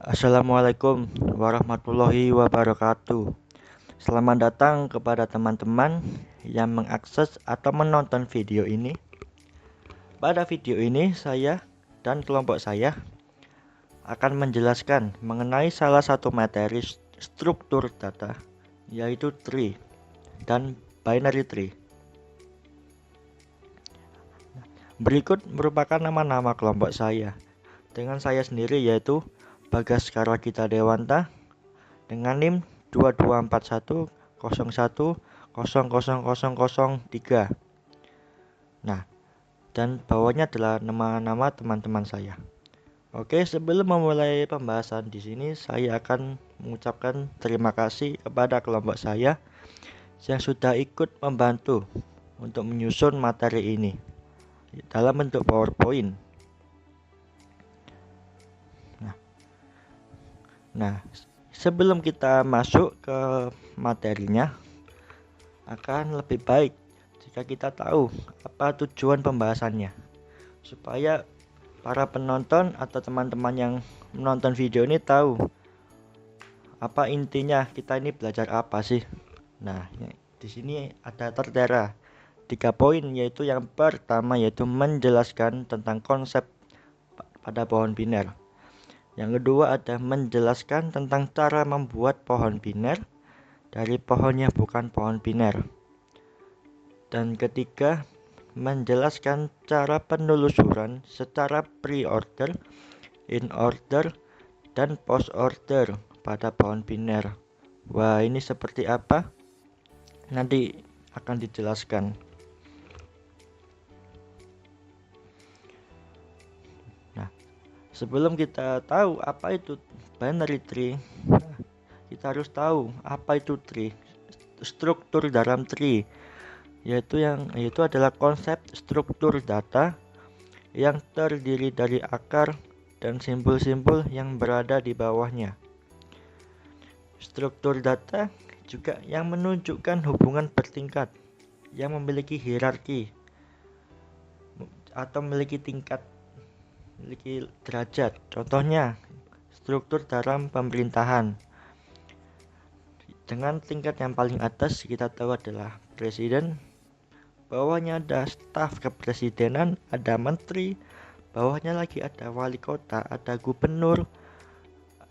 Assalamualaikum warahmatullahi wabarakatuh. Selamat datang kepada teman-teman yang mengakses atau menonton video ini. Pada video ini, saya dan kelompok saya akan menjelaskan mengenai salah satu materi struktur data, yaitu tree dan binary tree. Berikut merupakan nama-nama kelompok saya. Dengan saya sendiri yaitu Bagaskara Gita Dewanta dengan NIM 224101000003. Nah, dan bawahnya adalah nama-nama teman-teman saya. Oke, sebelum memulai pembahasan di sini, saya akan mengucapkan terima kasih kepada kelompok saya yang sudah ikut membantu untuk menyusun materi ini dalam bentuk PowerPoint. Nah, sebelum kita masuk ke materinya, akan lebih baik jika kita tahu apa tujuan pembahasannya, supaya para penonton atau teman-teman yang menonton video ini tahu apa intinya kita ini belajar apa sih. Nah, di sini ada tertera 3 poin, yaitu yang pertama yaitu menjelaskan tentang konsep pada pohon biner. Yang kedua ada menjelaskan tentang cara membuat pohon biner dari pohon yang bukan pohon biner. Dan ketiga, menjelaskan cara penelusuran secara pre-order, in-order, dan post-order pada pohon biner. Wah, ini seperti apa? Nanti akan dijelaskan. Nah, sebelum kita tahu apa itu binary tree, kita harus tahu apa itu tree, struktur dalam tree, yaitu adalah konsep struktur data yang terdiri dari akar dan simbol-simbol yang berada di bawahnya. Struktur data juga yang menunjukkan hubungan bertingkat yang memiliki hierarki atau memiliki tingkat, memiliki derajat. Contohnya, struktur dalam pemerintahan. Dengan tingkat yang paling atas kita tahu adalah presiden, bawahnya ada staf kepresidenan, ada menteri, bawahnya lagi ada wali kota, ada gubernur,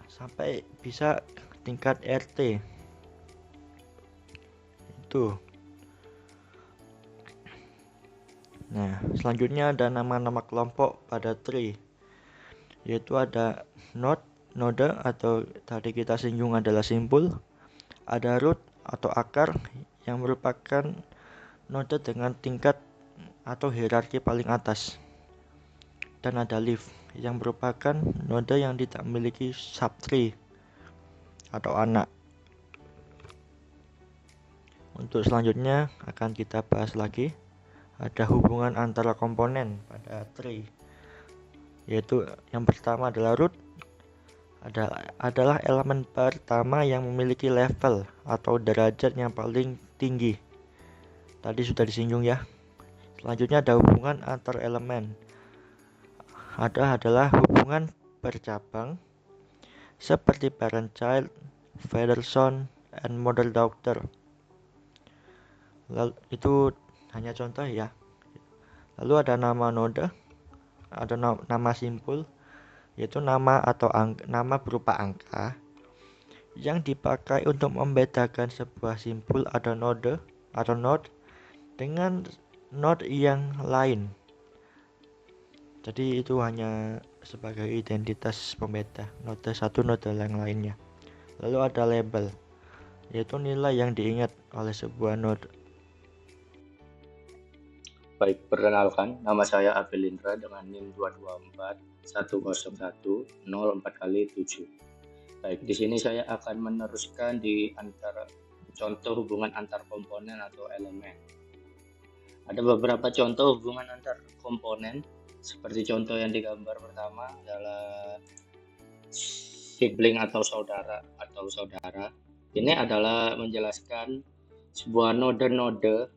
sampai bisa tingkat RT. Itu. Nah, selanjutnya ada nama-nama kelompok pada tree, yaitu ada node atau tadi kita singgung adalah simbol, ada root atau akar yang merupakan node dengan tingkat atau hierarki paling atas, dan ada leaf yang merupakan node yang tidak memiliki subtree atau anak. Untuk selanjutnya akan kita bahas lagi, ada hubungan antara komponen pada tree, yaitu yang pertama adalah root, adalah elemen pertama yang memiliki level atau derajat yang paling tinggi. Tadi sudah disinggung ya. Selanjutnya ada hubungan antar elemen. Adalah hubungan bercabang seperti parent child, father son, and mother daughter. Lalu itu hanya contoh ya. Lalu ada nama node, ada nama simpul, yaitu nama atau nama berupa angka yang dipakai untuk membedakan sebuah simpul atau node dengan node yang lain. Jadi itu hanya sebagai identitas pembeda node satu node yang lainnya. Lalu ada label, yaitu nilai yang diingat oleh sebuah node. Baik, perkenalkan, nama saya Avelindra dengan NIM 224101004x7. Baik, di sini saya akan meneruskan di antara contoh hubungan antar komponen atau elemen. Ada beberapa contoh hubungan antar komponen, seperti contoh yang digambar pertama adalah sibling atau saudara. Ini adalah menjelaskan sebuah node-node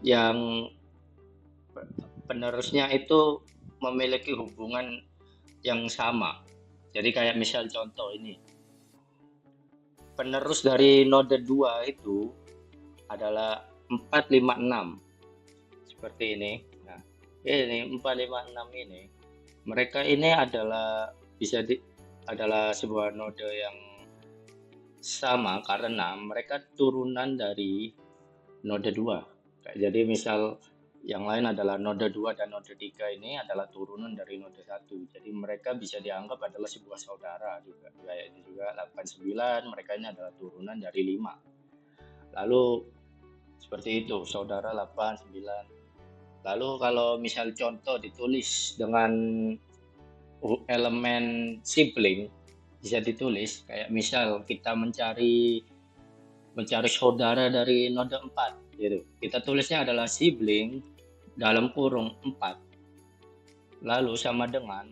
yang penerusnya itu memiliki hubungan yang sama. Jadi kayak misal contoh ini, penerus dari node 2 itu adalah 456 seperti ini. Nah, ini 456 ini, mereka ini adalah bisa adalah sebuah node yang sama karena mereka turunan dari node 2. Jadi misal yang lain adalah node 2 dan node 3 ini adalah turunan dari node 1. Jadi mereka bisa dianggap adalah sebuah saudara juga. Kayak ini juga 89, mereka ini adalah turunan dari 5. Lalu seperti itu, saudara 8, 9. Lalu kalau misal contoh ditulis dengan elemen sibling, bisa ditulis kayak misal kita mencari saudara dari node 4 gitu. Kita tulisnya adalah sibling dalam kurung 4. Lalu sama dengan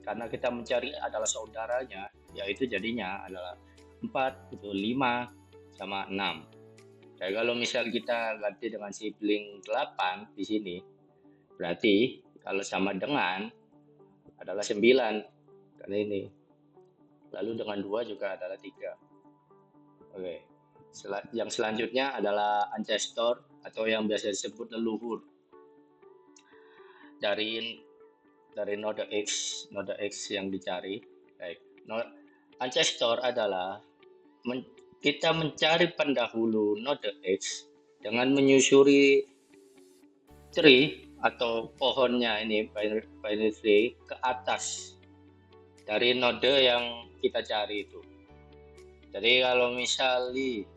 karena kita mencari adalah saudaranya, yaitu jadinya adalah 4 itu 5 sama 6. Kayak kalau misal kita ganti dengan sibling 8 di sini, berarti kalau sama dengan adalah 9 karena ini. Lalu dengan 2 juga adalah 3. Oke. Yang selanjutnya adalah ancestor atau yang biasa disebut leluhur dari node X yang dicari. Baik. Ancestor adalah kita mencari pendahulu node X dengan menyusuri tree atau pohonnya ini binary tree ke atas dari node yang kita cari itu. Jadi kalau misalnya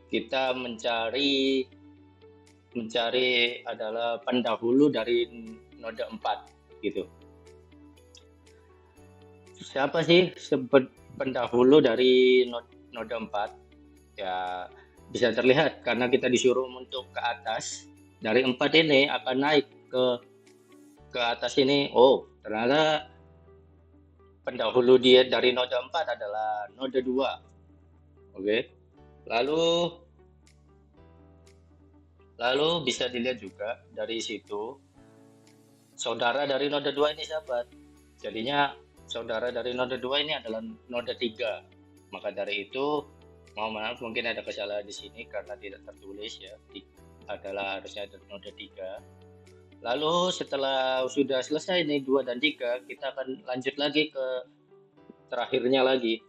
kita mencari adalah pendahulu dari node 4 gitu. Siapa sih pendahulu dari node 4? Ya bisa terlihat karena kita disuruh untuk ke atas. Dari 4 ini akan naik ke atas ini. Oh, ternyata pendahulu dia dari node 4 adalah node 2. Oke. Lalu bisa dilihat juga dari situ saudara dari node 2 ini siapa? Jadinya saudara dari node 2 ini adalah node 3. Maka dari itu mohon maaf mungkin ada kesalahan di sini karena tidak tertulis ya. Adalah harusnya ada node 3. Lalu setelah sudah selesai nih 2 dan 3, kita akan lanjut lagi ke terakhirnya lagi.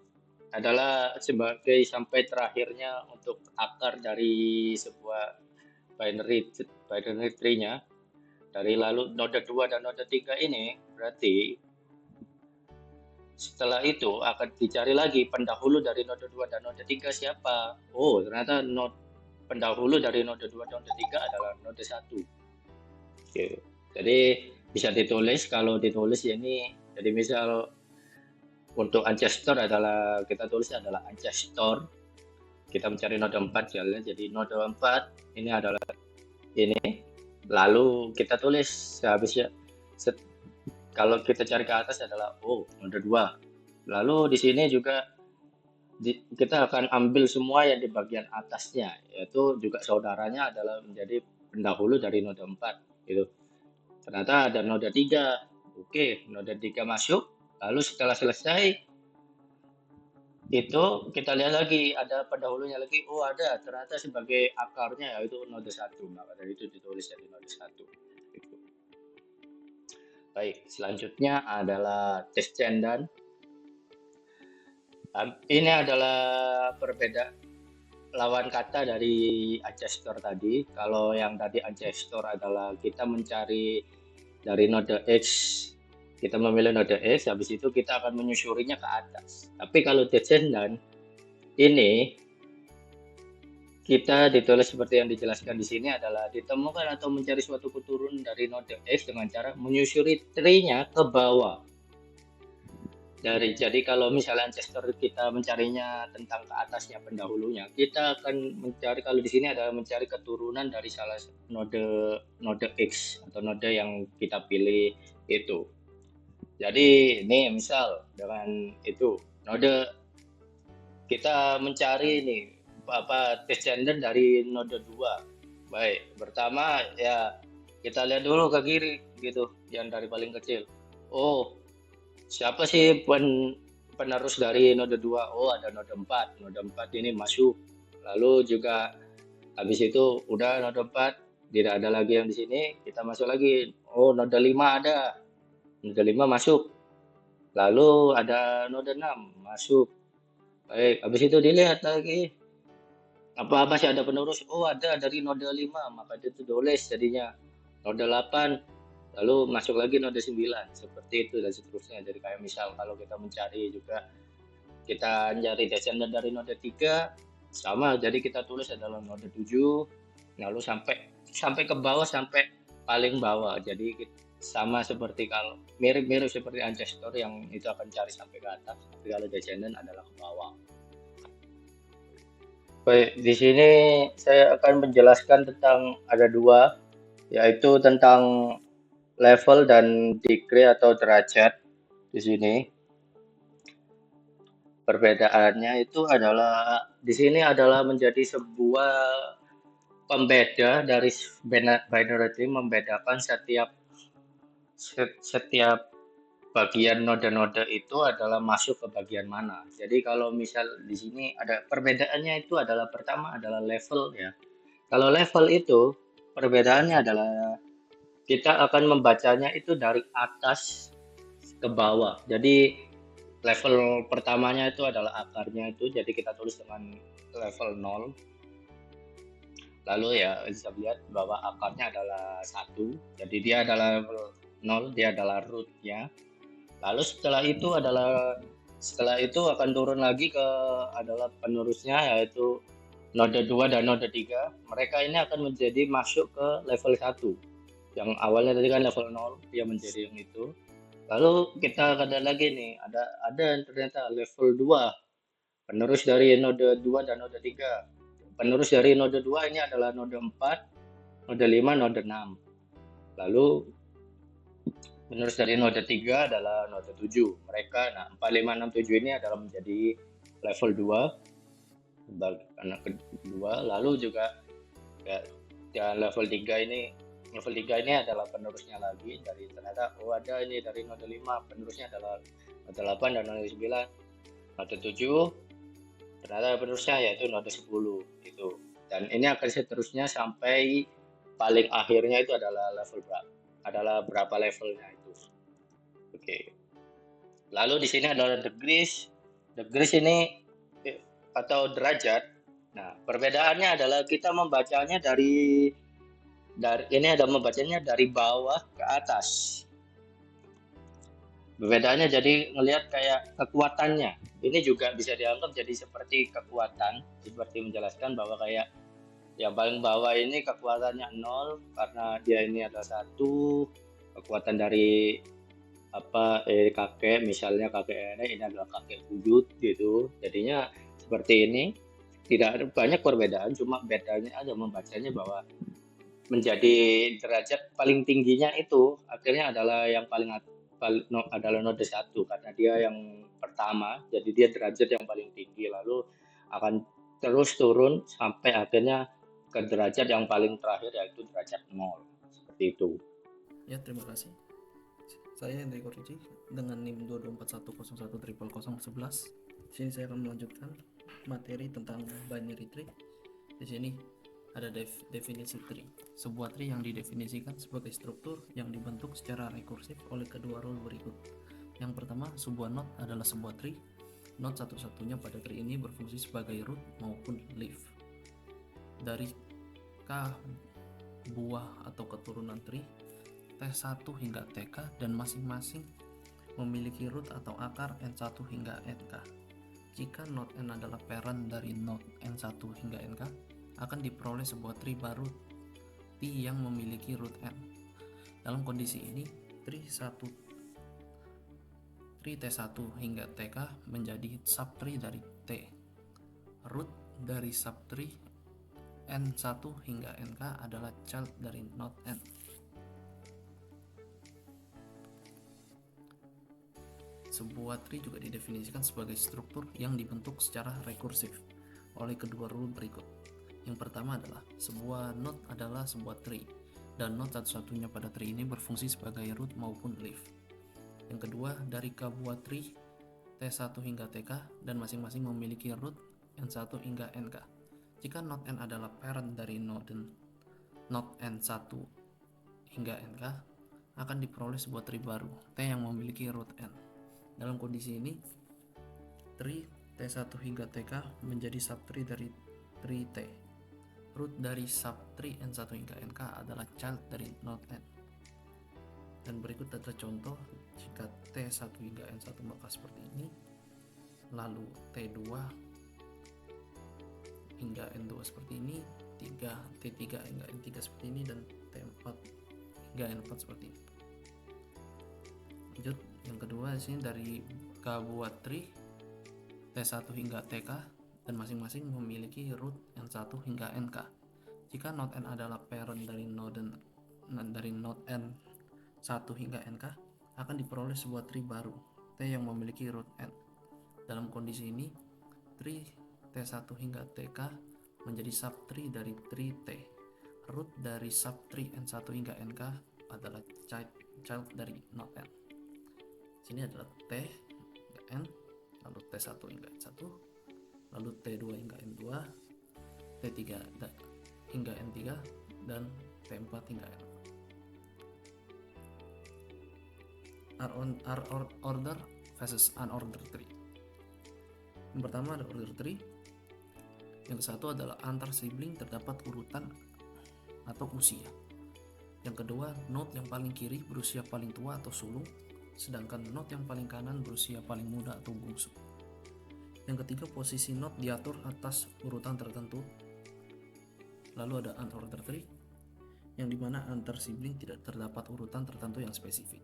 Adalah sebagai sampai terakhirnya untuk akar dari sebuah binary tree-nya. Dari lalu node 2 dan node 3 ini berarti setelah itu akan dicari lagi pendahulu dari node 2 dan node 3 siapa. Oh, ternyata pendahulu dari node 2 dan node 3 adalah node 1. Oke. Jadi bisa ditulis, kalau ditulis ini jadi misal untuk ancestor adalah kita tulis adalah ancestor. Kita mencari node 4 jalan. Jadi node 4 ini adalah ini. Lalu kita tulis sehabisnya kalau kita cari ke atas adalah node 2. Lalu di sini juga kita akan ambil semua yang di bagian atasnya, yaitu juga saudaranya adalah menjadi pendahulu dari node 4 gitu. Ternyata ada node 3. Oke, node 3 masuk. Lalu setelah selesai itu kita lihat lagi ada pendahulunya lagi. Oh, ada. Ternyata sebagai akarnya yaitu node 1. Maka dari itu ditulis jadi node 1. Gitu. Baik, selanjutnya adalah descendant. Ini adalah perbedaan lawan kata dari ancestor tadi. Kalau yang tadi ancestor adalah kita mencari dari node X, kita memilih node X, habis itu kita akan menyusurinya ke atas. Tapi kalau descendant ini kita ditulis seperti yang dijelaskan di sini adalah ditemukan atau mencari suatu keturunan dari node X dengan cara menyusuri tree-nya ke bawah. Jadi kalau misalnya ancestor kita mencarinya tentang ke atasnya pendahulunya, kita akan mencari kalau di sini adalah mencari keturunan dari salah node X atau node yang kita pilih itu. Jadi ini misal dengan itu node kita mencari ini descendant dari node 2. Baik, pertama ya kita lihat dulu ke kiri gitu, yang dari paling kecil. Oh, siapa sih penerus dari node 2? Oh, ada node 4. Node 4 ini masuk. Lalu juga habis itu udah node 4 tidak ada lagi yang di sini, kita masuk lagi. Oh, node 5 ada. Node 5 masuk. Lalu ada node 6 masuk. Baik, habis itu dilihat lagi. Apa masih ada penerus? Oh, ada dari node 5, maka itu tulis jadinya node 8. Lalu masuk lagi node 9. Seperti itu dan seterusnya. Jadi kayak misal kalau kita mencari juga kita mencari descendant dari node 3 sama, jadi kita tulis adalah node 7, lalu sampai sampai ke bawah, sampai paling bawah. Jadi sama seperti kalau mirip-mirip seperti ancestor yang itu akan cari sampai ke atas, tapi kalau descendant adalah ke bawah. Baik, di sini saya akan menjelaskan tentang ada dua, yaitu tentang level dan degree atau derajat. Di sini perbedaannya itu adalah di sini adalah menjadi sebuah pembeda dari binary tree, membedakan setiap bagian node-node itu adalah masuk ke bagian mana. Jadi kalau misal di sini ada perbedaannya itu adalah pertama adalah level ya. Kalau level itu perbedaannya adalah kita akan membacanya itu dari atas ke bawah. Jadi level pertamanya itu adalah akarnya itu, jadi kita tulis dengan level 0. Lalu ya bisa lihat bahwa akarnya adalah 1, jadi dia adalah level 0, dia adalah rootnya. Lalu setelah itu akan turun lagi ke adalah penerusnya, yaitu node 2 dan node 3. Mereka ini akan menjadi masuk ke level 1. Yang awalnya tadi kan level 0, dia menjadi yang itu. Lalu kita ada lagi nih, ada ternyata level 2, penerus dari node 2 dan node 3. Penerus dari node 2 ini adalah node 4, node 5, node 6. Lalu penerus dari node 3 adalah node 7. Mereka, nah 4, 5, 6, 7 ini adalah menjadi level 2, anak kedua. Lalu juga ya, level 3 ini adalah penerusnya lagi dari ternyata ada ini dari node 5, penerusnya adalah node 8 dan node 9. Node 7 ternyata penerusnya yaitu node 10 gitu. Dan ini akan seterusnya sampai paling akhirnya itu adalah berapa levelnya itu. Oke. Lalu di sini adalah degrees. Degrees ini atau derajat. Nah, perbedaannya adalah kita membacanya dari ini ada membacanya dari bawah ke atas. Perbedaannya jadi ngelihat kayak kekuatannya. Ini juga bisa dianggap jadi seperti kekuatan, seperti menjelaskan bahwa kayak yang paling bawah ini kekuatannya 0 karena dia ini adalah 1, kekuatan dari kakek, misalnya kakek ini adalah kakek buyut gitu. Jadinya seperti ini. Tidak ada banyak perbedaan, cuma bedanya ada membacanya bahwa menjadi derajat paling tingginya itu akhirnya adalah yang adalah node 1 karena dia yang pertama, jadi dia derajat yang paling tinggi, lalu akan terus turun sampai akhirnya ke derajat yang paling terakhir yaitu derajat 0. Seperti itu. Ya, terima kasih. Saya Hendrik Koriji dengan NIM 22410100011. Di sini saya akan melanjutkan materi tentang binary tree. Di sini ada definisi tree, sebuah tree yang didefinisikan sebagai struktur yang dibentuk secara rekursif oleh kedua rule berikut. Yang pertama, sebuah node adalah sebuah tree. Node satu-satunya pada tree ini berfungsi sebagai root maupun leaf. Dari K buah atau keturunan tree, T1 hingga TK, dan masing-masing memiliki root atau akar N1 hingga NK. Jika node N adalah parent dari node N1 hingga NK, akan diperoleh sebuah tree baru T yang memiliki root N. Dalam kondisi ini, tree T1 hingga TK menjadi subtree dari T. Root dari subtree N1 hingga NK adalah child dari node N. Sebuah tree juga didefinisikan sebagai struktur yang dibentuk secara rekursif oleh kedua rule berikut. Yang pertama adalah sebuah node adalah sebuah tree, dan node satu-satunya pada tree ini berfungsi sebagai root maupun leaf. Yang kedua, dari sebuah tree T1 hingga TK dan masing-masing memiliki root N1 hingga NK. Jika node N adalah parent dari node N1 hingga NK, akan diperoleh sebuah tree baru, T yang memiliki root N. Dalam kondisi ini, tree T1 hingga TK menjadi subtree dari tree T. Root dari subtree N1 hingga NK adalah child dari node N. Dan berikut adalah contoh jika T1 hingga N1 maka seperti ini, lalu T2 hingga N2 seperti ini, T3 hingga N3 seperti ini, dan T4 hingga N4 seperti ini. Lanjut, yang kedua di sini dari sebuah tree T1 hingga TK dan masing-masing memiliki root N1 hingga NK. Jika node N adalah parent dari node N1 hingga NK, akan diperoleh sebuah tree baru, T yang memiliki root N. Dalam kondisi ini, tree T1 hingga TK menjadi subtree dari tree T. Root dari subtree N1 hingga NK adalah child dari node N. Sini adalah T hingga N, lalu T1 hingga N1, lalu T2 hingga N2, T3 hingga N3, dan T4 hingga N4. Order versus unordered tree. Yang pertama ada order tree. Yang satu adalah antar sibling terdapat urutan atau usia. Yang kedua, node yang paling kiri berusia paling tua atau sulung, sedangkan node yang paling kanan berusia paling muda atau bungsu. Yang ketiga, posisi node diatur atas urutan tertentu. Lalu ada unordered tree, yang dimana antar sibling tidak terdapat urutan tertentu yang spesifik.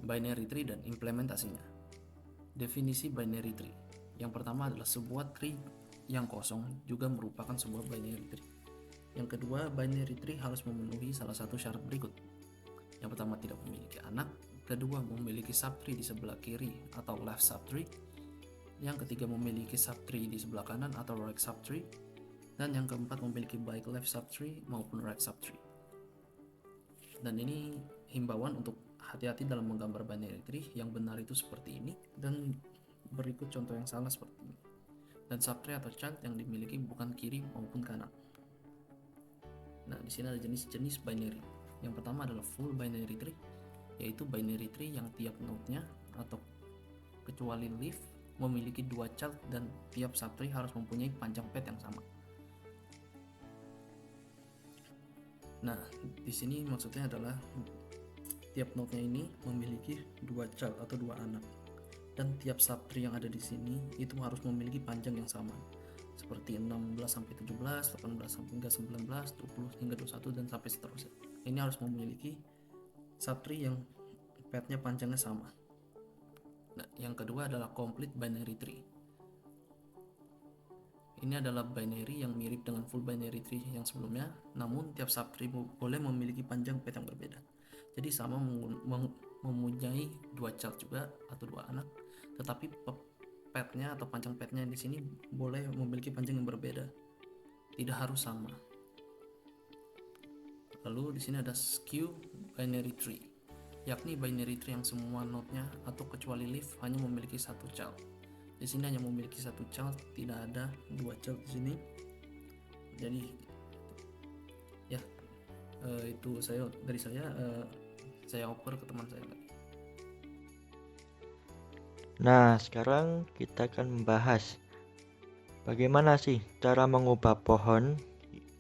Binary tree dan implementasinya. Definisi binary tree. Yang pertama adalah sebuah tree yang kosong juga merupakan sebuah binary tree. Yang kedua, binary tree harus memenuhi salah satu syarat berikut. Yang pertama, tidak memiliki anak. Kedua, memiliki subtree di sebelah kiri atau left subtree. Yang ketiga, memiliki subtree di sebelah kanan atau right subtree. Dan yang keempat, memiliki baik left subtree maupun right subtree. Dan ini himbauan untuk hati-hati dalam menggambar binary tree. Yang benar itu seperti ini, dan berikut contoh yang salah seperti ini. Dan subtree atau child yang dimiliki bukan kiri maupun kanan. Nah, di sini ada jenis-jenis binary. Yang pertama adalah full binary tree, yaitu binary tree yang tiap node-nya atau kecuali leaf memiliki dua child dan tiap subtree harus mempunyai panjang path yang sama. Nah, di sini maksudnya adalah tiap node-nya ini memiliki dua child atau dua anak, dan tiap subtree yang ada di sini itu harus memiliki panjang yang sama, seperti 16 sampai 17, 18 sampai 19, 20 hingga 21 dan sampai seterusnya. Ini harus memiliki subtree yang path-nya panjangnya sama. Nah, yang kedua adalah complete binary tree. Ini adalah binary yang mirip dengan full binary tree yang sebelumnya, namun tiap subtree boleh memiliki panjang path yang berbeda. Jadi sama mempunyai dua child juga atau dua anak, tetapi path-nya atau panjang path-nya di sini boleh memiliki panjang yang berbeda, tidak harus sama. Lalu di sini ada skew binary tree, yakni binary tree yang semua node-nya atau kecuali leaf hanya memiliki satu child. Di sini hanya memiliki satu child, tidak ada dua child di sini. Jadi ya, itu dari saya oper ke teman saya lagi. Nah, sekarang kita akan membahas bagaimana sih cara mengubah pohon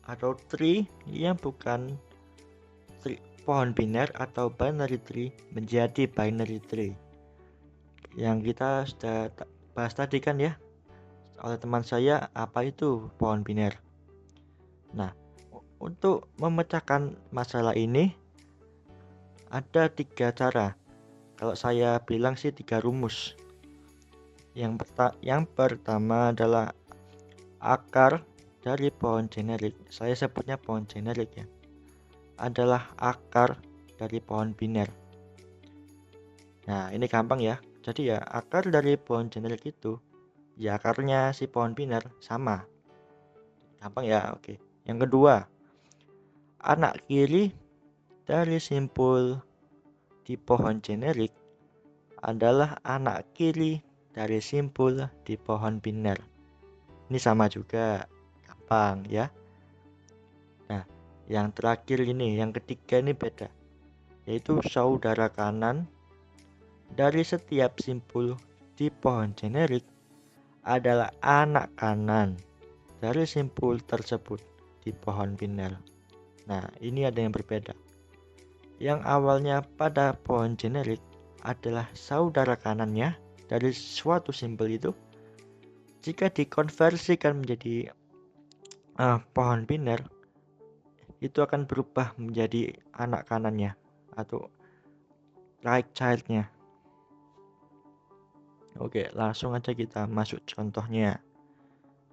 atau tree yang bukan pohon biner atau binary tree menjadi binary tree. Yang kita sudah bahas tadi kan ya oleh teman saya, apa itu pohon biner. Nah, untuk memecahkan masalah ini ada 3 cara. Kalau saya bilang sih 3 rumus. Yang pertama adalah akar dari pohon generik. Saya sebutnya pohon generik ya. Adalah akar dari pohon biner. Nah, ini gampang ya. Jadi ya, akar dari pohon generik itu ya akarnya si pohon biner sama. Gampang ya, oke. Yang kedua, anak kiri dari simpul di pohon generik adalah anak kiri dari simpul di pohon biner. Ini sama juga, gampang ya. Nah, yang terakhir ini, yang ketiga ini beda, yaitu saudara kanan dari setiap simpul di pohon generik adalah anak kanan dari simpul tersebut di pohon biner. Nah, ini ada yang berbeda. Yang awalnya pada pohon generik adalah saudara kanannya dari suatu simpul itu, jika dikonversikan menjadi pohon biner, itu akan berubah menjadi anak kanannya atau right child-nya. Oke, langsung aja kita masuk contohnya.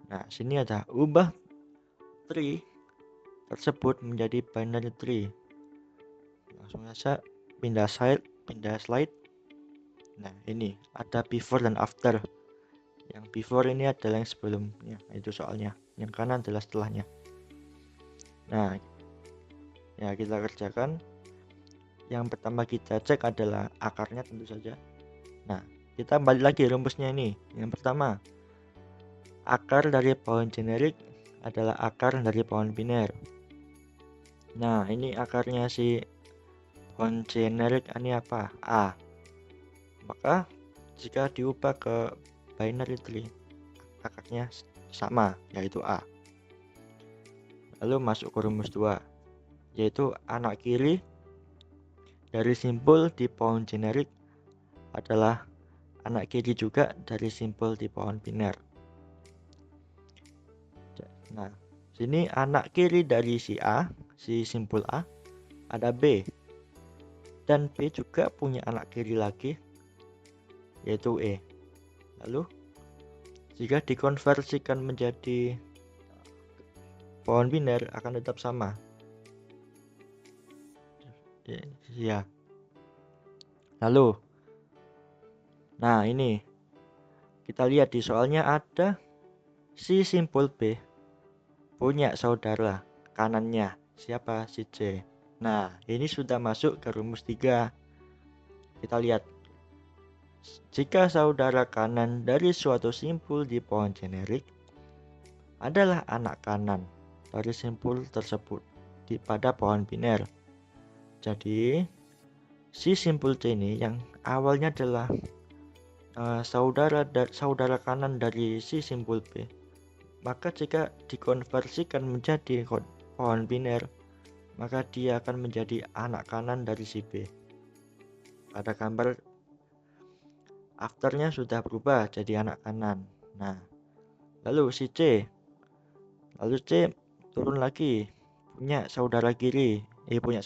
Nah, sini ada ubah tree tersebut menjadi binary tree. Langsung aja pindah slide. Nah, ini ada before dan after. Yang before ini adalah yang sebelumnya, itu soalnya. Yang kanan adalah setelahnya. Nah, ya kita kerjakan. Yang pertama kita cek adalah akarnya tentu saja. Nah, kita balik lagi rumusnya ini. Yang pertama, akar dari pohon generik adalah akar dari pohon biner. Nah, ini akarnya si pohon generik ini apa? A. Maka jika diubah ke binary tree, akarnya sama, yaitu A. Lalu masuk ke rumus 2, yaitu anak kiri dari simpul di pohon generik adalah anak kiri juga dari simpul di pohon biner. Nah, sini anak kiri dari si A, si simpul A, ada B. Dan B juga punya anak kiri lagi, yaitu E. Lalu, jika dikonversikan menjadi pohon biner akan tetap sama. Ya. Lalu, nah ini kita lihat di soalnya ada si simpul B punya saudara kanannya, siapa? Si C. Nah, ini sudah masuk ke rumus 3. Kita lihat, jika saudara kanan dari suatu simpul di pohon generik adalah anak kanan dari simpul tersebut pada pohon biner. Jadi, si simpul C ini yang awalnya adalah saudara kanan dari si simpul B, maka jika dikonversikan menjadi pohon biner, maka dia akan menjadi anak kanan dari si B. Pada gambar afternya sudah berubah jadi anak kanan. Nah, lalu si C, turun lagi, punya saudara kiri, punya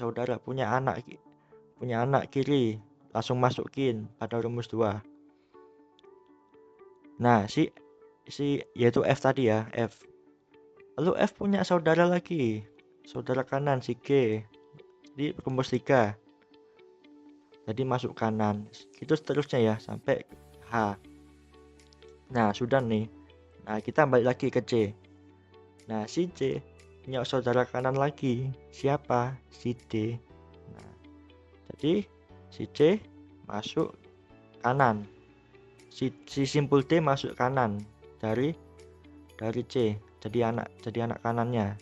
anak kiri, langsung masukin pada rumus 2. Nah, yaitu F tadi ya, F. Lalu F punya saudara lagi, saudara kanan si G di rumus 3. Jadi masuk kanan. Itu seterusnya ya sampai H. Nah, sudah nih. Nah, kita balik lagi ke C. Nah, si C punya saudara kanan lagi. Siapa? Si D. Nah, jadi si C masuk kanan. Si simpul D masuk kanan dari C. Jadi anak kanannya.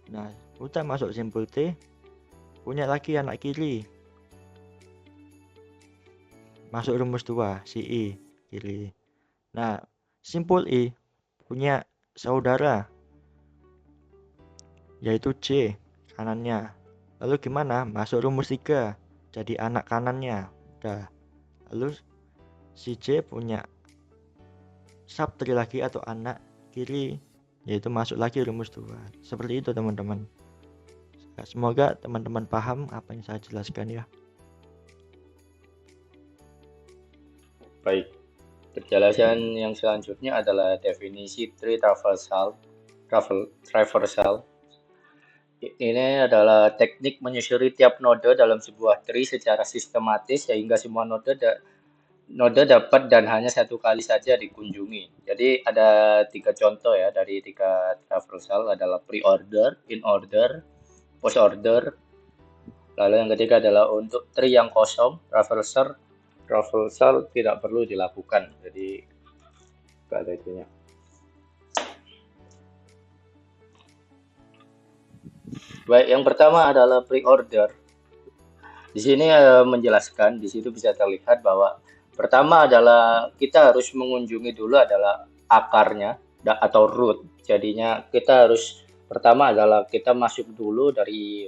Nah, udah masuk simpul T, punya lagi anak kiri. Masuk rumus 2, si I kiri. Nah, simpul I punya saudara, yaitu C kanannya. Lalu gimana? Masuk rumus 3, jadi anak kanannya. Udah. Lalu si C punya subtree lagi atau anak kiri, yaitu masuk lagi rumus 2. Seperti itu teman-teman. Semoga teman-teman paham apa yang saya jelaskan ya. Baik, penjelasan yang selanjutnya adalah definisi tree traversal. Ini adalah teknik menyusuri tiap node dalam sebuah tree secara sistematis sehingga semua node dapat dan hanya satu kali saja dikunjungi. Jadi ada 3 contoh ya dari 3 traversal adalah pre-order, in order, post order. Lalu yang ketiga adalah untuk tree yang kosong, traversal tidak perlu dilakukan. Jadi nggak ada itunya. Baik, yang pertama adalah pre-order. Di sini menjelaskan, di situ bisa terlihat bahwa pertama adalah kita harus mengunjungi dulu adalah akarnya atau root. Jadinya kita harus pertama adalah kita masuk dulu dari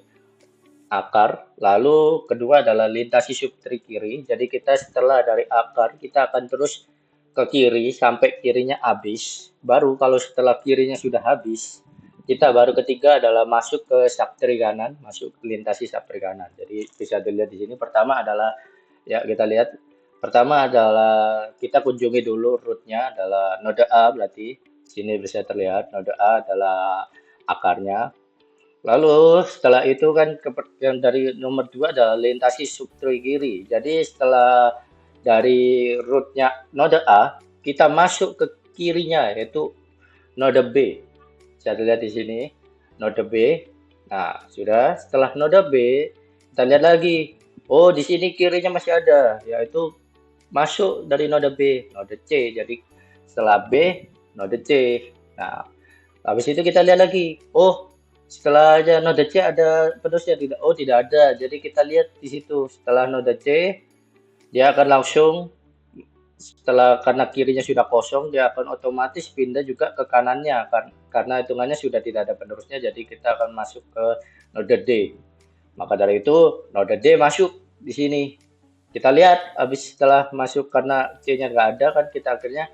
akar, lalu kedua adalah lintasi subtree kiri. Jadi kita setelah dari akar kita akan terus ke kiri sampai kirinya habis. Baru kalau setelah kirinya sudah habis, kita baru ketiga adalah masuk ke subtree kanan, masuk lintasi subtree kanan. Jadi bisa dilihat di sini pertama adalah ya kita lihat pertama adalah kita kunjungi dulu rootnya adalah node A berarti sini bisa terlihat node A adalah akarnya. Lalu setelah itu kan yang dari nomor 2 adalah lintasi subtree kiri. Jadi setelah dari rootnya node A, kita masuk ke kirinya yaitu node B. Bisa dilihat di sini node B. Nah, sudah setelah node B, kita lihat lagi. Oh, di sini kirinya masih ada, yaitu masuk dari node B, node C. Jadi setelah B, node C. Nah, habis itu kita lihat lagi. Oh, setelah aja node C ada penerusnya tidak? Oh, tidak ada. Jadi kita lihat di situ setelah node C dia akan langsung karena kirinya sudah kosong dia akan otomatis pindah juga ke kanannya karena hitungannya sudah tidak ada penerusnya jadi kita akan masuk ke node D. Maka dari itu node D masuk di sini. Kita lihat habis setelah masuk karena C-nya nggak ada kan kita akhirnya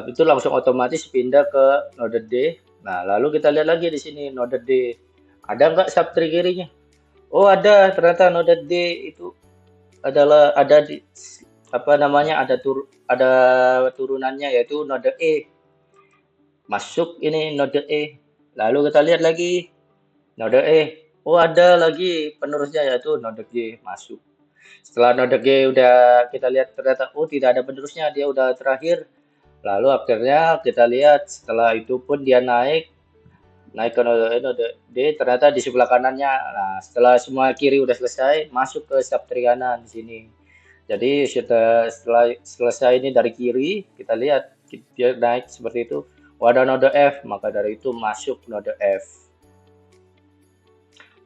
itu langsung otomatis pindah ke node D. Nah, lalu kita lihat lagi di sini node D. Ada nggak subtree kirinya? Oh, ada. Ternyata node D itu adalah ada di apa namanya ada turunannya yaitu node E. Masuk ini node E. Lalu kita lihat lagi node E. Oh, ada lagi penerusnya yaitu node G masuk. Setelah node G udah kita lihat ternyata oh tidak ada penerusnya, dia udah terakhir. Lalu akhirnya kita lihat setelah itu pun dia naik ke node D ternyata di sebelah kanannya. Nah, setelah semua kiri udah selesai, masuk ke subtree kanan di sini. Jadi setelah selesai ini dari kiri, kita lihat dia naik seperti itu. Oh, ada node F, maka dari itu masuk node F.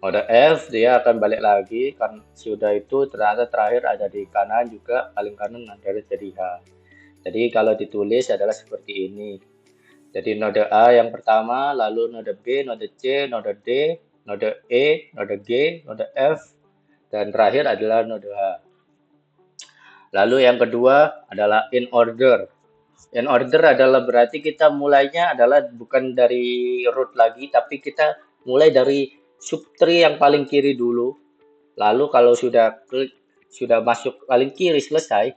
Node F dia akan balik lagi kan sudah itu ternyata terakhir ada di kanan juga paling kanan ada jadi H. Jadi kalau ditulis adalah seperti ini. Jadi node A yang pertama, lalu node B, node C, node D, node E, node G, node F, dan terakhir adalah node H. Lalu yang kedua adalah in order. In order adalah berarti kita mulainya adalah bukan dari root lagi, tapi kita mulai dari subtree yang paling kiri dulu. Lalu kalau sudah masuk paling kiri selesai,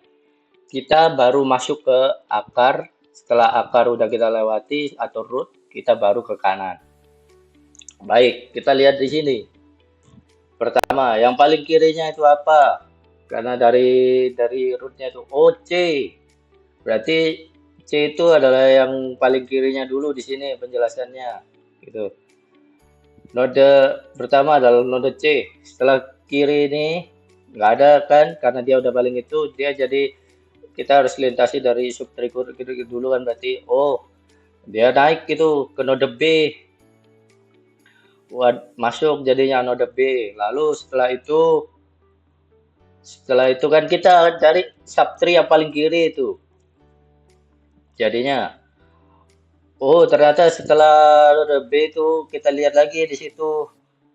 kita baru masuk ke akar. Setelah akar udah kita lewati atau root, kita baru ke kanan. Baik, kita lihat di sini. Pertama, yang paling kirinya itu apa? Karena dari rootnya itu C. Berarti C itu adalah yang paling kirinya dulu di sini penjelasannya. Gitu. Node pertama adalah node C. Setelah kiri ini nggak ada kan? Karena dia udah paling itu, dia jadi kita harus lintasi dari subtree kiri dulu kan berarti dia naik gitu ke node B. Masuk jadinya node B. Lalu setelah itu kan kita cari subtree yang paling kiri itu. Jadinya ternyata setelah node B itu kita lihat lagi di situ.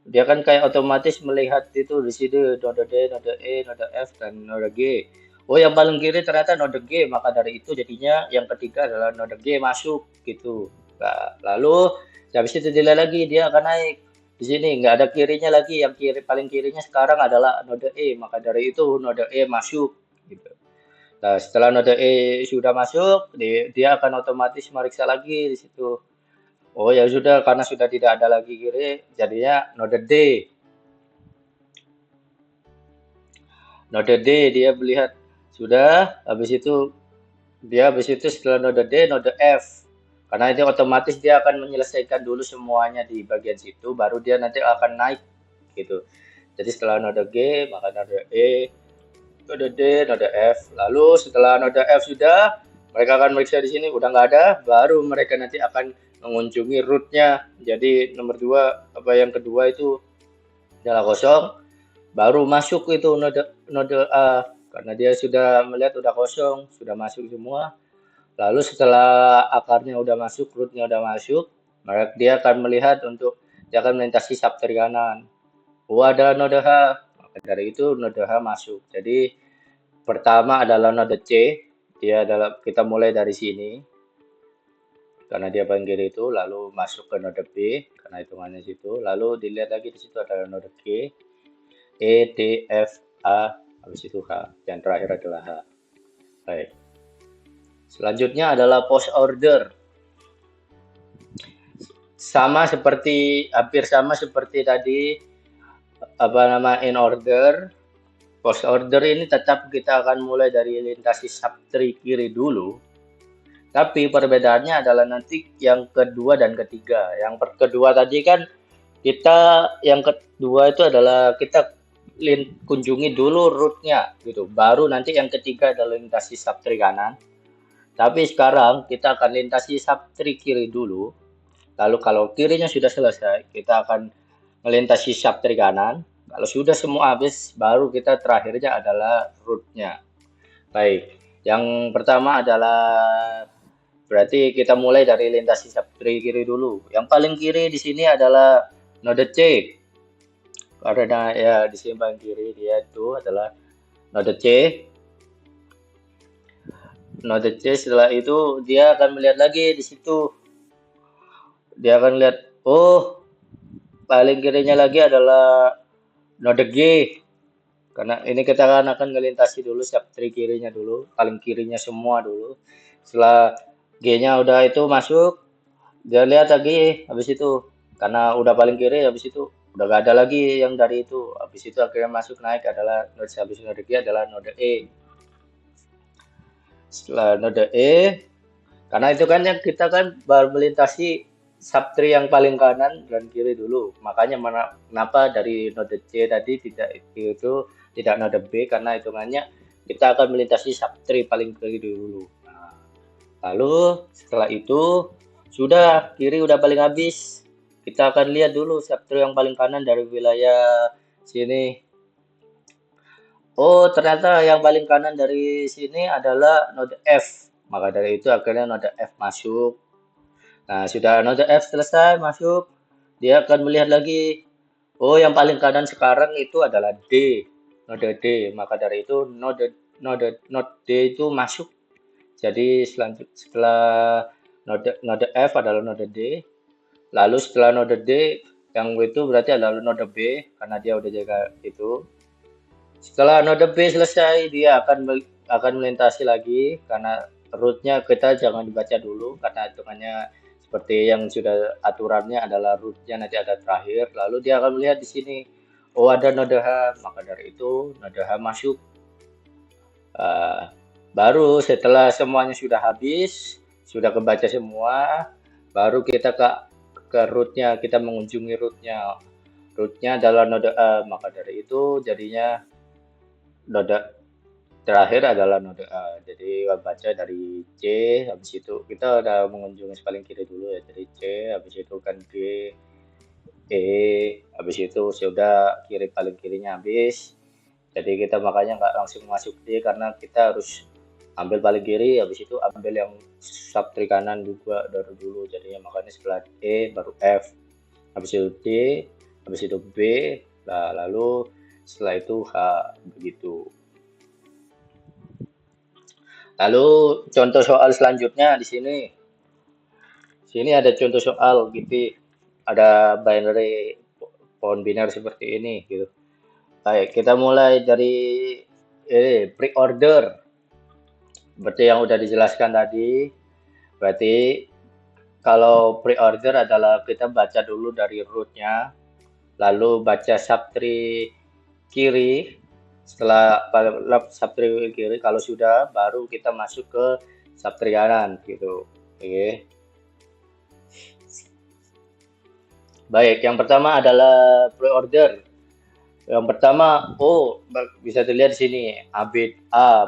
Dia kan kayak otomatis melihat itu di sini node D, node E, node F dan node G. Yang paling kiri ternyata node G, maka dari itu jadinya yang ketiga adalah node G masuk gitu. Nah, lalu habis itu dilihat lagi dia akan naik. Di sini nggak ada kirinya lagi, yang paling kirinya sekarang adalah node E, maka dari itu node E masuk gitu. Nah, setelah node E sudah masuk, dia akan otomatis meriksa lagi di situ. Ya sudah, karena sudah tidak ada lagi kiri, jadinya node D. Node D dia melihat sudah, habis itu setelah node D, node F. Karena itu otomatis dia akan menyelesaikan dulu semuanya di bagian situ, baru dia nanti akan naik gitu. Jadi setelah node G maka node E, node D, node F. Lalu setelah node F sudah, mereka akan meriksa di sini udah nggak ada, baru mereka nanti akan mengunjungi rootnya. Jadi nomor 2 yang kedua itu adalah kosong, baru masuk itu node A karena dia sudah melihat udah kosong, sudah masuk semua. Lalu setelah akarnya udah masuk, rootnya udah masuk, maka dia akan melihat dia akan melintasi subtree kanan. Ada node H, maka dari itu node H masuk. Jadi pertama adalah node C, kita mulai dari sini karena dia paling kiri itu, lalu masuk ke node B karena hitungannya situ, lalu dilihat lagi di situ adalah node G, E, D, F, A, habis itu H, yang terakhir adalah H. Baik. Selanjutnya adalah post order. Hampir sama seperti tadi in order. Post order ini tetap kita akan mulai dari lintasi subtree kiri dulu. Tapi perbedaannya adalah nanti yang kedua dan ketiga. Yang kedua tadi kan yang kedua itu adalah kita kunjungi dulu rootnya gitu. Baru nanti yang ketiga adalah lintasi subtree kanan. Tapi sekarang kita akan lintasi subtree kiri dulu. Lalu kalau kirinya sudah selesai, kita akan melintasi subtree kanan. Kalau sudah semua habis, baru kita terakhirnya adalah rootnya. Baik, yang pertama adalah berarti kita mulai dari lintasi subtree kiri dulu. Yang paling kiri di sini adalah node C. Karena ya di sini paling kiri dia itu adalah node C. Node C setelah itu dia akan melihat lagi di situ. Dia akan lihat, paling kirinya lagi adalah node G. Karena ini kita akan ngelintasi dulu subtree kirinya dulu, paling kirinya semua dulu. Setelah G-nya udah itu masuk, dia lihat lagi habis itu. Karena udah paling kiri habis itu udah gak ada lagi yang dari itu. Habis itu akhirnya masuk naik adalah habis node G adalah node E. Setelah node E, karena itu kan yang kita kan baru melintasi subtree yang paling kanan dan kiri dulu. Makanya kenapa dari node C tadi tidak node B, karena hitungannya kita akan melintasi subtree paling kiri dulu. Nah, lalu setelah itu sudah kiri udah paling habis. Kita akan lihat dulu subtree yang paling kanan dari wilayah sini. Ternyata yang paling kanan dari sini adalah node F. Maka dari itu akhirnya node F masuk. Nah, sudah node F selesai masuk, dia akan melihat lagi. Yang paling kanan sekarang itu adalah D, node D. Maka dari itu node D itu masuk. Jadi setelah node F adalah node D. Lalu setelah node D yang itu berarti adalah node B karena dia udah jaga itu. Setelah node B selesai, dia akan melintasi lagi karena rootnya kita jangan dibaca dulu karena hitungannya seperti yang sudah aturannya adalah rootnya nanti ada terakhir. Lalu dia akan melihat di sini, ada node H, maka dari itu node H masuk. Baru setelah semuanya sudah habis, sudah kebaca semua, baru kita ke rootnya, kita mengunjungi rootnya. Rootnya adalah node A, maka dari itu jadinya node terakhir adalah node A. Jadi baca dari C, habis itu kita udah mengunjungi paling kiri dulu ya, dari C, habis itu kan G, E, habis itu sudah paling kirinya habis. Jadi kita makanya nggak langsung masuk D karena kita harus ambil paling kiri, habis itu ambil yang subtree kanan juga dari dulu. Jadinya makanya setelah E baru F, habis itu D, habis itu B, lalu setelah itu H, begitu. Lalu contoh soal selanjutnya di sini. Sini ada contoh soal gitu. Ada binary pohon biner seperti ini gitu. Baik, kita mulai dari pre-order. Berarti yang udah dijelaskan tadi. Berarti kalau pre-order adalah kita baca dulu dari rootnya, lalu baca subtree kiri. Setelah subtree kiri, kalau sudah baru kita masuk ke subtree kanan gitu. Oke. Baik, yang pertama adalah pre-order. Yang pertama, bisa dilihat di sini A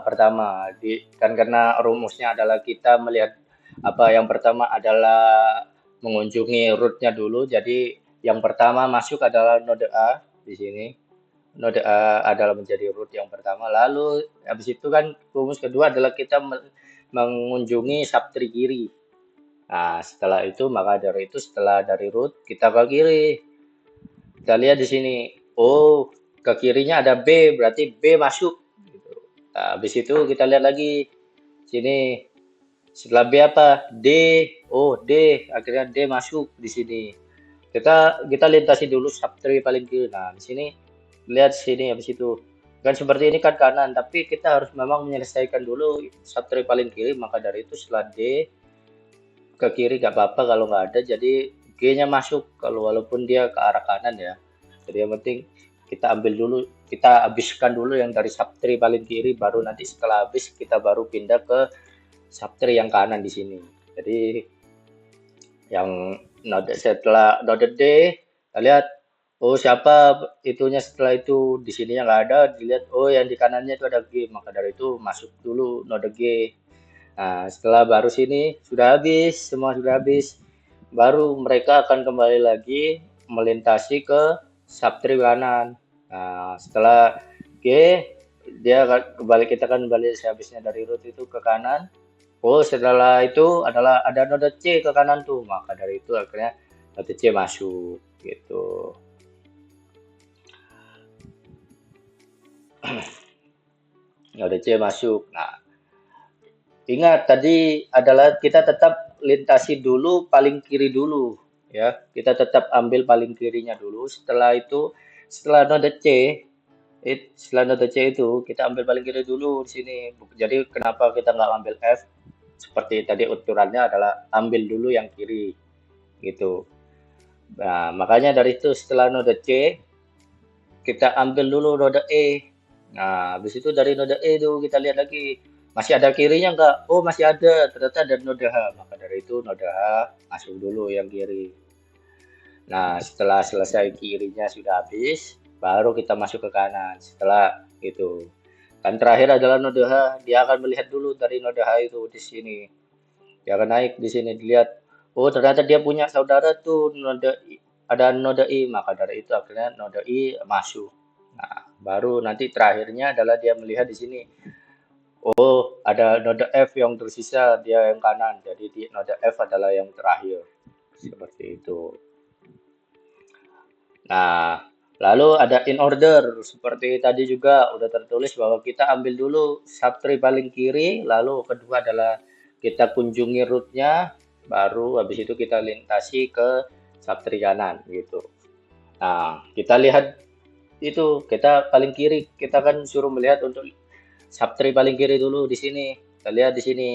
pertama kan karena rumusnya adalah kita melihat apa yang pertama adalah mengunjungi rootnya dulu. Jadi yang pertama masuk adalah node A di sini. Node A adalah menjadi root yang pertama. Lalu habis itu kan rumus kedua adalah kita mengunjungi subtree kiri. Nah, setelah itu maka dari itu setelah dari root kita ke kiri. Kita lihat di sini. Oh, ke kirinya ada B, berarti B masuk. Gitu. Nah, habis itu kita lihat lagi sini. Setelah B apa? D. Oh, D. Akhirnya D masuk di sini. Kita lintasi dulu subtree paling kiri. Nah, di sini lihat sini habis itu. Kan seperti ini kan kanan, tapi kita harus memang menyelesaikan dulu subtree paling kiri. Maka dari itu setelah D ke kiri nggak apa-apa kalau nggak ada. Jadi G-nya masuk kalau walaupun dia ke arah kanan ya. Jadi yang penting kita ambil dulu, kita habiskan dulu yang dari subtree paling kiri, baru nanti setelah habis kita baru pindah ke subtree yang kanan di sini. Jadi yang setelah node D, kita lihat oh siapa itunya setelah itu di sininya nggak ada, dilihat oh yang di kanannya itu ada G, maka dari itu masuk dulu node G. Nah, setelah baru sini sudah habis, semua sudah habis, baru mereka akan kembali lagi melintasi ke subtree kanan. Nah, setelah G, dia kembali kita kan kembali sehabisnya dari root itu ke kanan. Oh, setelah itu adalah ada node C ke kanan tuh, maka dari itu akhirnya node C masuk gitu. Node C masuk. Nah, ingat tadi adalah kita tetap lintasi dulu paling kiri dulu ya. Kita tetap ambil paling kirinya dulu. Setelah itu setelah node C itu kita ambil paling kiri dulu di sini. Jadi kenapa kita nggak ambil F? Seperti tadi uturannya adalah ambil dulu yang kiri gitu. Nah, makanya dari itu setelah node C kita ambil dulu node E. Nah, habis itu dari node E itu kita lihat lagi masih ada kirinya enggak? Oh, masih ada. Ternyata ada node H. Maka dari itu node H masuk dulu yang kiri. Nah, setelah selesai kirinya sudah habis, baru kita masuk ke kanan. Setelah itu. Dan terakhir adalah node H. Dia akan melihat dulu dari node H itu di sini. Dia akan naik di sini dilihat. Oh, ternyata dia punya saudara tuh ada node I. Maka dari itu akhirnya node I masuk. Nah, baru nanti terakhirnya adalah dia melihat di sini. Oh, ada node F yang tersisa, dia yang kanan. Jadi node F adalah yang terakhir. Seperti itu. Nah, lalu ada in order. Seperti tadi juga udah tertulis bahwa kita ambil dulu subtree paling kiri, lalu kedua adalah kita kunjungi rootnya, baru habis itu kita lintasi ke subtree kanan gitu. Nah, kita lihat itu, kita paling kiri, kita kan suruh melihat untuk subtree paling kiri dulu di sini. Kita lihat di sini.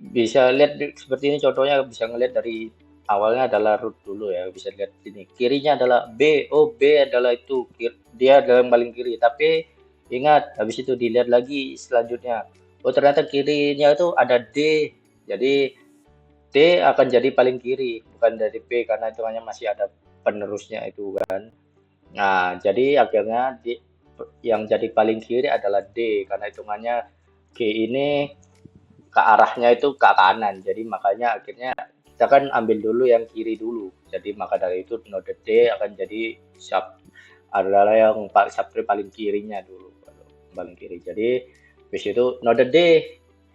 Bisa lihat seperti ini contohnya, bisa ngelihat dari awalnya adalah root dulu ya, bisa lihat sini. Kirinya adalah B. Oh, B adalah itu. Dia adalah yang paling kiri. Tapi ingat, habis itu dilihat lagi selanjutnya. Oh, ternyata kirinya itu ada D. Jadi D akan jadi paling kiri, bukan dari B karena hitungannya masih ada penerusnya itu kan. Nah, jadi akhirnya yang jadi paling kiri adalah D karena hitungannya G ini ke arahnya itu ke kanan. Jadi makanya akhirnya kita kan ambil dulu yang kiri dulu. Jadi maka dari itu node D akan jadi adalah yang subtree paling kirinya dulu, paling kiri. Jadi habis itu node D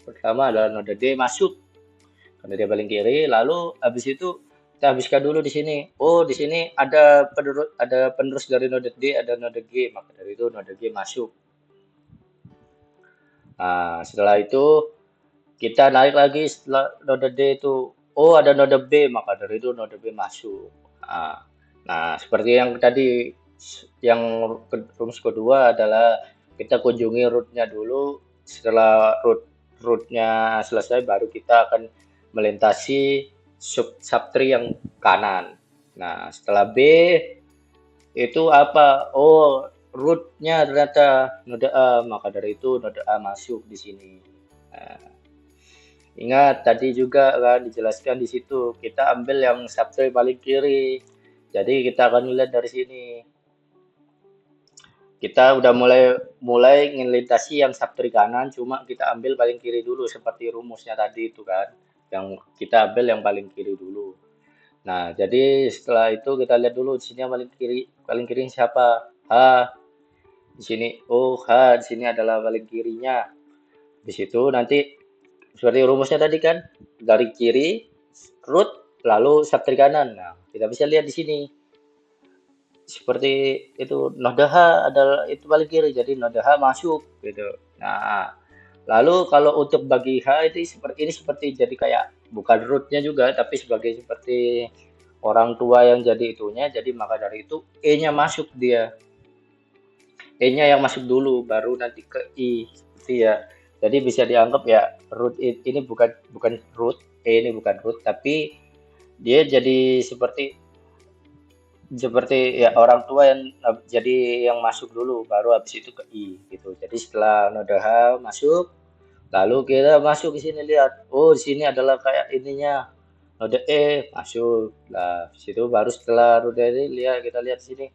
pertama adalah node D masuk karena dia paling kiri. Lalu habis itu kita habiskan dulu di sini. Oh, di sini ada penerus dari node D, ada node G, maka dari itu node G masuk. Nah, setelah itu kita naik lagi setelah node D itu. Oh, ada node B, maka dari itu node B masuk. Nah, seperti yang tadi, yang rumus kedua adalah kita kunjungi rootnya dulu. Setelah rootnya selesai, baru kita akan melintasi subtree yang kanan. Nah, setelah B itu apa? Oh, rootnya ternyata node A, maka dari itu node A masuk di sini. Nah, ingat tadi juga kan dijelaskan di situ kita ambil yang subtree paling kiri. Jadi kita akan lihat dari sini. kita udah mulai ngelintasi yang subtree kanan, cuma kita ambil paling kiri dulu seperti rumusnya tadi itu kan. Yang kita ambil yang paling kiri dulu. Nah, jadi setelah itu kita lihat dulu di sini yang paling kiri siapa? H. Di sini H di sini adalah paling kirinya. Di situ nanti seperti rumusnya tadi kan, dari kiri root lalu subtree kanan. Nah, kita bisa lihat di sini seperti itu node H adalah itu paling kiri, jadi node H masuk gitu. Nah, lalu kalau untuk bagi H itu seperti jadi kayak bukan rootnya juga, tapi seperti orang tua yang jadi itunya. Jadi maka dari itu E-nya masuk dia, E-nya yang masuk dulu, baru nanti ke I seperti ya. Jadi bisa dianggap ya ini bukan root, E ini bukan root, tapi dia jadi seperti ya orang tua yang jadi yang masuk dulu baru habis itu ke I gitu. Jadi setelah node H masuk, lalu kita masuk ke sini lihat. Oh, di sini adalah kayak ininya node E masuk. Nah, situ baru setelah node ini kita lihat di sini.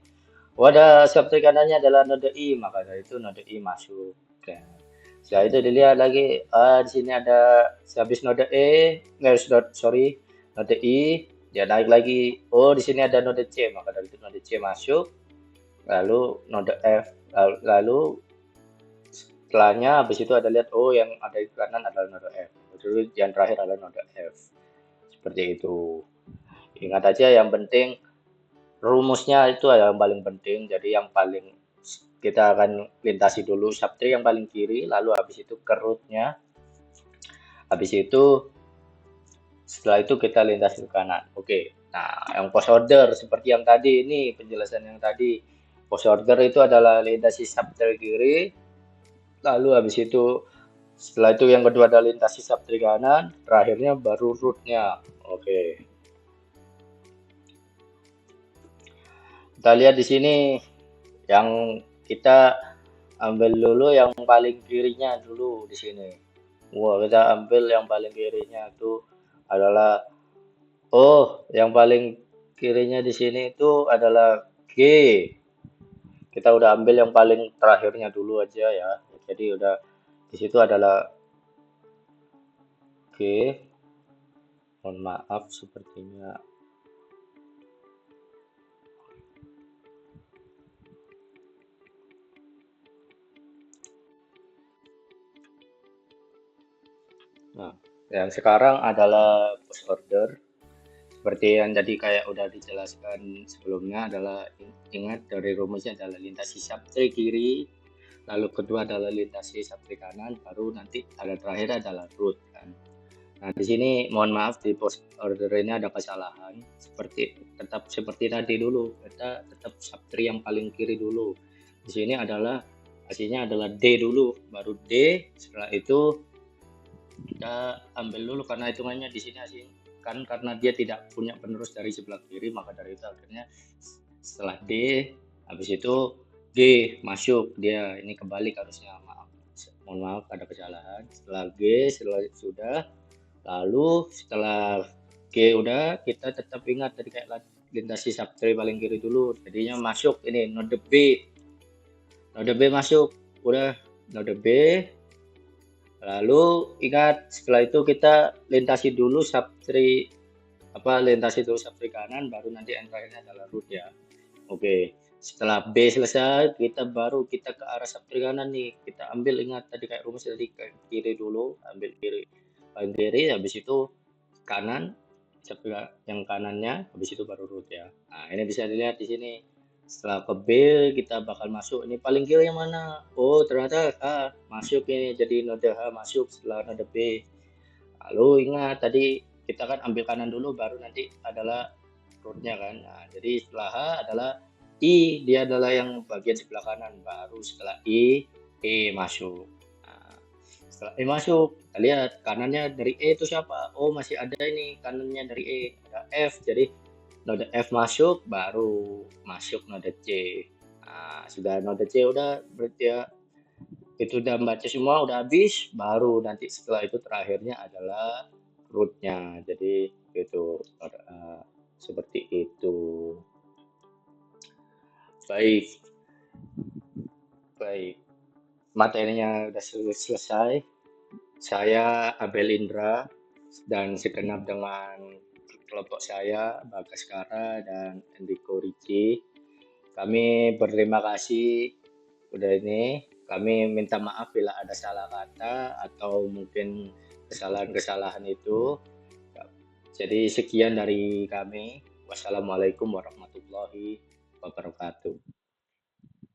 Oh, ada subtree kanannya adalah node I, maka dari itu node I masuk. Oke. Setelah itu dilihat lagi, di sini ada habis node sorry, node I, dia naik lagi. Oh, di sini ada node C, maka dari itu node C masuk. Lalu node F, lalu setelahnya habis itu ada lihat, oh yang ada di kanan adalah node F. Terus yang terakhir adalah node F. Seperti itu. Ingat aja yang penting rumusnya itu yang paling penting. Jadi yang paling kita akan lintasi dulu subtree yang paling kiri, lalu habis itu ke rootnya. Habis itu setelah itu kita lintasi ke kanan. Oke. Nah, yang post order seperti yang tadi ini penjelasan yang tadi. Post order itu adalah lintasi subtree kiri, lalu habis itu setelah itu yang kedua adalah lintasi subtree kanan, terakhirnya baru rootnya. Oke. Kita lihat di sini yang kita ambil dulu yang paling kirinya dulu di sini. Wah, kita ambil yang paling kirinya itu adalah yang paling kirinya di sini itu adalah G. Kita udah ambil yang paling terakhirnya dulu aja ya. Jadi udah di situ adalah G. Mohon maaf sepertinya. Nah, yang sekarang adalah post order. Seperti yang tadi kayak udah dijelaskan sebelumnya adalah ingat dari rumusnya adalah lintasi subtree kiri, lalu kedua adalah lintasi subtree kanan, baru nanti ada terakhir adalah root kan. Nah, di sini mohon maaf di post order ini ada kesalahan. Tetap seperti tadi dulu, kita tetap subtree yang paling kiri dulu. Di sini adalah hasilnya adalah D dulu, baru D. Setelah itu kita ambil dulu karena hitungannya di sini hasil kan karena dia tidak punya penerus dari sebelah kiri, maka dari itu akhirnya setelah D habis itu G masuk, dia ini kebalik harusnya, mohon maaf ada kesalahan. Setelah G sudah, lalu setelah G udah, kita tetap ingat tadi kayak lintasi subtree paling kiri dulu, jadinya masuk ini node B masuk, udah node B. Lalu ingat setelah itu kita lintasi dulu subtree kanan, baru nanti yang terakhirnya adalah root ya. Oke, setelah B selesai kita ke arah subtree kanan nih. Kita ambil, ingat tadi kayak rumus tadi ke kiri dulu, ambil paling kiri, habis itu kanan, yang kanannya, habis itu baru root ya. Nah, ini bisa dilihat di sini. Setelah ke B kita bakal masuk, ini paling kiri yang mana? Oh, ternyata H masuk ini, jadi node H masuk setelah node B. Lalu ingat tadi kita kan ambil kanan dulu, baru nanti adalah rootnya kan. Nah, jadi setelah H adalah I, dia adalah yang bagian sebelah kanan, baru setelah I, E masuk. Nah, setelah E masuk, kita lihat kanannya dari E itu siapa? Oh, masih ada ini kanannya dari E, ada F, jadi node F masuk, baru masuk node C. Nah, sudah node C udah berarti ya itu udah baca semua, udah habis, baru nanti setelah itu terakhirnya adalah rootnya. Jadi itu seperti itu. Baik. Baik, materinya udah selesai. Saya Abel Indra dan segenap dengan kelompok saya, Bagaskara dan Enrico Ricci. Kami berterima kasih udah ini. Kami minta maaf bila ada salah kata atau mungkin kesalahan-kesalahan itu. Jadi sekian dari kami. Wassalamualaikum warahmatullahi wabarakatuh.